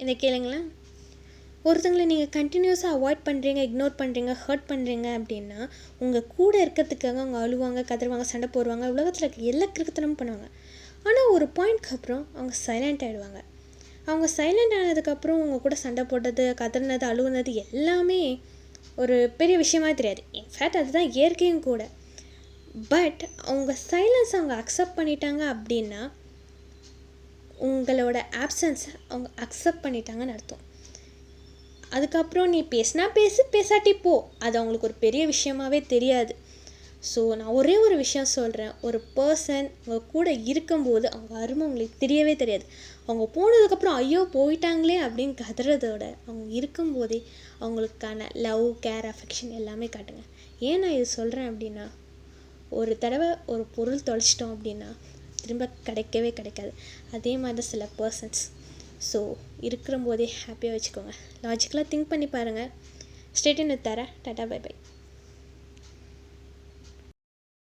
இதை கேளுங்களேன். ஒருத்தங்களை நீங்கள் கண்டினியூஸாக அவாய்ட் பண்ணுறீங்க, இக்னோர் பண்ணுறீங்க, ஹர்ட் பண்ணுறீங்க அப்படின்னா உங்கள் கூட இருக்கிறதுக்காக அவங்க அழுவாங்க, கதறுவாங்க, சண்டை போடுவாங்க, உலகத்தில் இருக்க எல்லா கிறுக்குத்தனமும் பண்ணுவாங்க. ஆனால் ஒரு பாயிண்ட்க்கு அப்புறம் அவங்க சைலண்ட் ஆகிடுவாங்க. அவங்க சைலண்ட் ஆனதுக்கப்புறம் உங்கள் கூட சண்டை போட்டது, கதறினது, அழுவுனது எல்லாமே ஒரு பெரிய விஷயமா தெரியாது. இன்ஃபேக்ட் அதுதான் இயற்கையும் கூட. பட் அவங்க சைலன்ஸ் அவங்க அக்செப்ட் பண்ணிட்டாங்க அப்படின்னா உங்களோட ஆப்சன்ஸை அவங்க அக்செப்ட் பண்ணிட்டாங்கன்னு அர்த்தம். அதுக்கப்புறம் நீ பேசினா பேசு, பேசாட்டி போ, அது அவங்களுக்கு ஒரு பெரிய விஷயமாவே தெரியாது. ஸோ நான் ஒரே ஒரு விஷயம் சொல்கிறேன், ஒரு பர்சன் உங்கள் கூட இருக்கும்போது அவங்க அருமை உங்களுக்கு தெரியவே தெரியாது. அவங்க போனதுக்கப்புறம் ஐயோ போயிட்டாங்களே அப்படின்னு கதறதோட அவங்க இருக்கும்போதே அவங்களுக்கான லவ், கேர், அஃபெக்ஷன் எல்லாமே காட்டுங்க. ஏன் நான் இது சொல்கிறேன் அப்படின்னா, ஒரு தடவை ஒரு பொருள் தொலைச்சிட்டோம் அப்படின்னா திரும்ப கிடைக்கவே கிடைக்காது. அதே மாதிரி தான் சில பர்சன்ஸ். ஸோ இருக்கிற போதே ஹாப்பியாக வச்சுக்கோங்க. லாஜிக்கலாக திங்க் பண்ணி பாருங்கள். Stay tune with Tara. Tata, bye by.